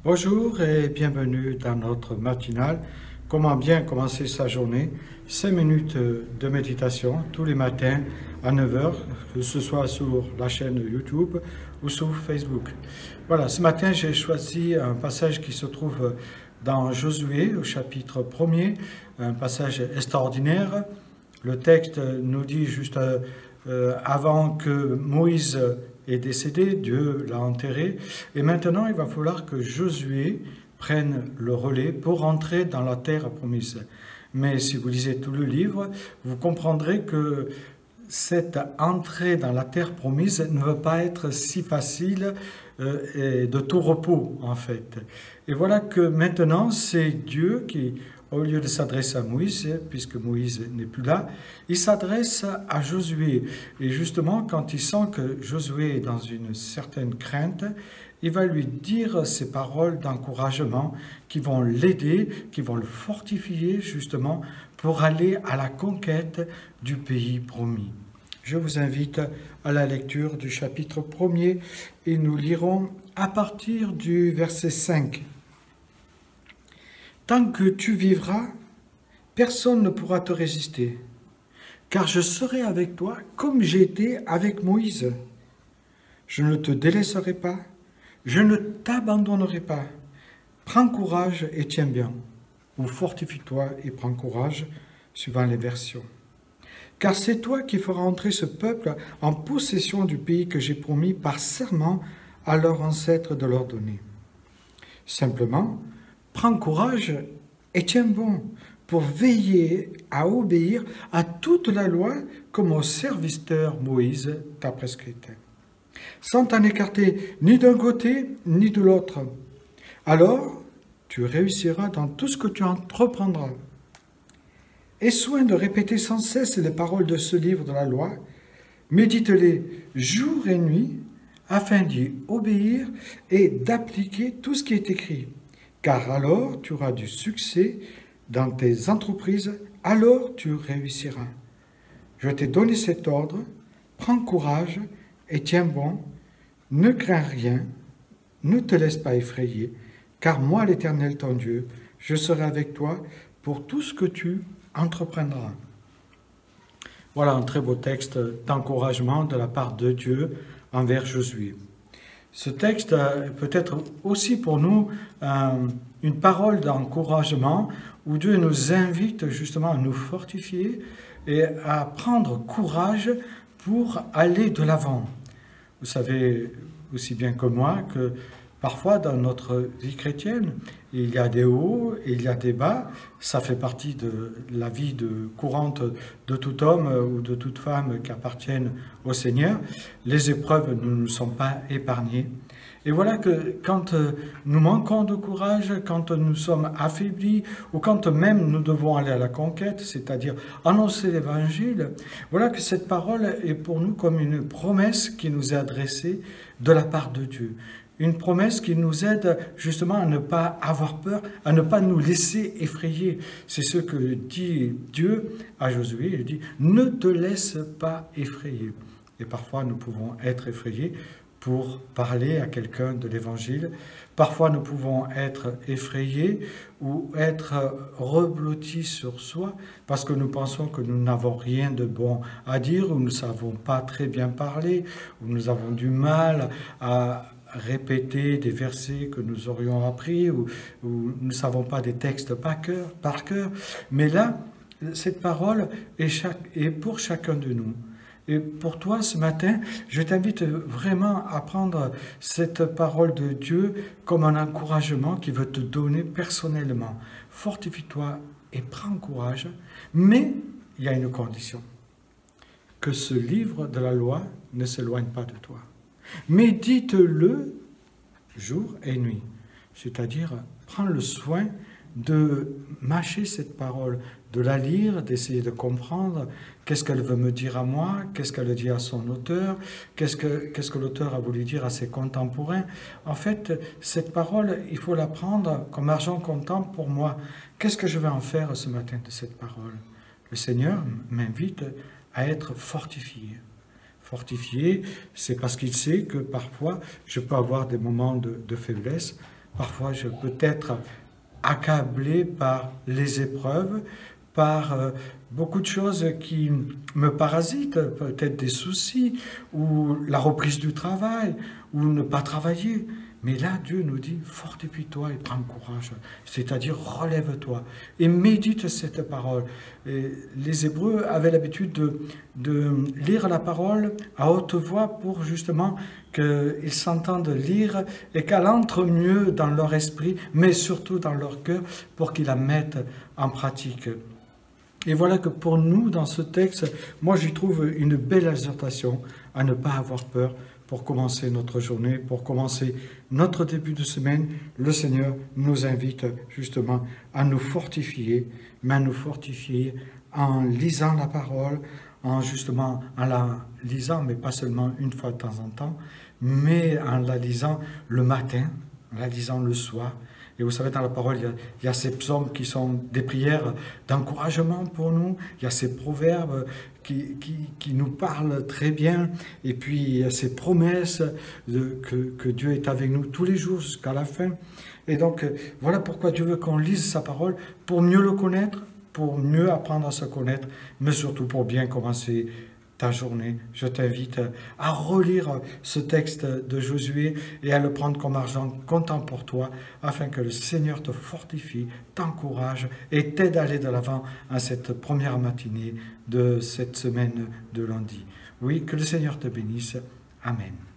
Bonjour et bienvenue dans notre matinale. Comment bien commencer sa journée? 5 minutes de méditation tous les matins à 9 heures, que ce soit sur la chaîne YouTube ou sur Facebook. Voilà, ce matin j'ai choisi un passage qui se trouve dans Josué au chapitre 1er, un passage extraordinaire. Le texte nous dit juste avant que Moïse est décédé, Dieu l'a enterré, et maintenant il va falloir que Josué prenne le relais pour entrer dans la terre promise. Mais si vous lisez tout le livre, vous comprendrez que cette entrée dans la terre promise ne va pas être si facile et de tout repos en fait. Et voilà que maintenant c'est Dieu qui, au lieu de s'adresser à Moïse, puisque Moïse n'est plus là, il s'adresse à Josué. Et justement, quand il sent que Josué est dans une certaine crainte, il va lui dire ces paroles d'encouragement qui vont l'aider, qui vont le fortifier justement pour aller à la conquête du pays promis. Je vous invite à la lecture du chapitre 1er et nous lirons à partir du verset 5. Tant que tu vivras, personne ne pourra te résister, car je serai avec toi comme j'ai été avec Moïse. Je ne te délaisserai pas, je ne t'abandonnerai pas. Prends courage et tiens bien, ou fortifie-toi et prends courage, suivant les versions. Car c'est toi qui feras entrer ce peuple en possession du pays que j'ai promis par serment à leurs ancêtres de leur donner. Simplement, prends courage et tiens bon pour veiller à obéir à toute la loi comme au serviteur Moïse t'a prescrite, sans t'en écarter ni d'un côté ni de l'autre. Alors, tu réussiras dans tout ce que tu entreprendras. Aie soin de répéter sans cesse les paroles de ce livre de la loi, médite-les jour et nuit, afin d'y obéir et d'appliquer tout ce qui est écrit. Car alors tu auras du succès dans tes entreprises, alors tu réussiras. Je t'ai donné cet ordre, prends courage et tiens bon, ne crains rien, ne te laisse pas effrayer, car moi l'Éternel ton Dieu, je serai avec toi pour tout ce que tu entreprendras. Voilà un très beau texte d'encouragement de la part de Dieu envers Josué. Ce texte peut être aussi pour nous une parole d'encouragement où Dieu nous invite justement à nous fortifier et à prendre courage pour aller de l'avant. Vous savez aussi bien que moi que parfois dans notre vie chrétienne, il y a des hauts et il y a des bas. Ça fait partie de la vie courante de tout homme ou de toute femme qui appartiennent au Seigneur. Les épreuves ne nous sont pas épargnées. Et voilà que quand nous manquons de courage, quand nous sommes affaiblis, ou quand même nous devons aller à la conquête, c'est-à-dire annoncer l'Évangile, voilà que cette parole est pour nous comme une promesse qui nous est adressée de la part de Dieu. Une promesse qui nous aide justement à ne pas avoir peur, à ne pas nous laisser effrayer. C'est ce que dit Dieu à Josué. Il dit « Ne te laisse pas effrayer ». Et parfois nous pouvons être effrayés pour parler à quelqu'un de l'Évangile. Parfois nous pouvons être effrayés ou être reblottis sur soi parce que nous pensons que nous n'avons rien de bon à dire ou nous ne savons pas très bien parler ou nous avons du mal à répéter des versets que nous aurions appris ou nous ne savons pas des textes par cœur. Mais là, cette parole est pour chacun de nous. Et pour toi, ce matin, je t'invite vraiment à prendre cette parole de Dieu comme un encouragement qu'il veut te donner personnellement. Fortifie-toi et prends courage, mais il y a une condition. Que ce livre de la loi ne s'éloigne pas de toi. Médite-le jour et nuit, c'est-à-dire prends le soin de mâcher cette parole, de la lire, d'essayer de comprendre qu'est-ce qu'elle veut me dire à moi, qu'est-ce qu'elle dit à son auteur, qu'est-ce que l'auteur a voulu dire à ses contemporains. En fait, cette parole, il faut la prendre comme argent comptant pour moi. Qu'est-ce que je vais en faire ce matin de cette parole? Le Seigneur m'invite à être fortifié. Fortifié, c'est parce qu'il sait que parfois, je peux avoir des moments de faiblesse, Parfois, je peux être accablé par les épreuves, par beaucoup de choses qui me parasitent, peut-être des soucis, ou la reprise du travail, ou ne pas travailler. Mais là, Dieu nous dit, fortifie-toi et prends courage, c'est-à-dire relève-toi et médite cette parole. Et les Hébreux avaient l'habitude de lire la parole à haute voix pour justement qu'ils s'entendent lire et qu'elle entre mieux dans leur esprit, mais surtout dans leur cœur, pour qu'ils la mettent en pratique. Et voilà que pour nous, dans ce texte, moi j'y trouve une belle exhortation à ne pas avoir peur pour commencer notre journée, pour commencer notre début de semaine. Le Seigneur nous invite justement à nous fortifier, mais à nous fortifier en lisant la parole, en la lisant, mais pas seulement une fois de temps en temps, mais en la lisant le matin, en la lisant le soir. Et vous savez, dans la parole, il y a ces psaumes qui sont des prières d'encouragement pour nous. Il y a ces proverbes qui nous parlent très bien. Et puis, il y a ces promesses que Dieu est avec nous tous les jours jusqu'à la fin. Et donc, voilà pourquoi Dieu veut qu'on lise sa parole, pour mieux le connaître, pour mieux apprendre à se connaître, mais surtout pour bien commencer ta journée. Je t'invite à relire ce texte de Josué et à le prendre comme argent comptant pour toi, afin que le Seigneur te fortifie, t'encourage et t'aide à aller de l'avant à cette première matinée de cette semaine de lundi. Oui, que le Seigneur te bénisse. Amen.